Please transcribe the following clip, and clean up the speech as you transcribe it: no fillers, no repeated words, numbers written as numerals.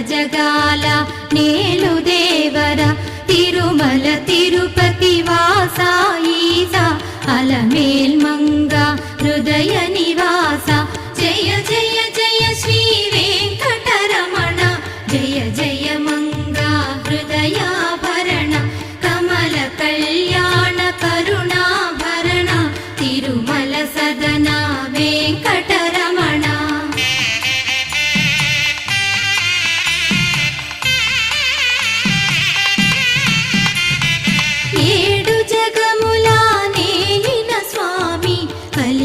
జగాల నేలు దేవర తిరుమల తిరుపతి వాసా ఈసా అలమేల్ మంగ హృదయ నివాస జయ జయ జయ శ్రీ వెంకటరమణ జయ జయ మంగ హృదయాభరణ కమల కళ్యాణ కరుణాభరణ తిరుమల సదనా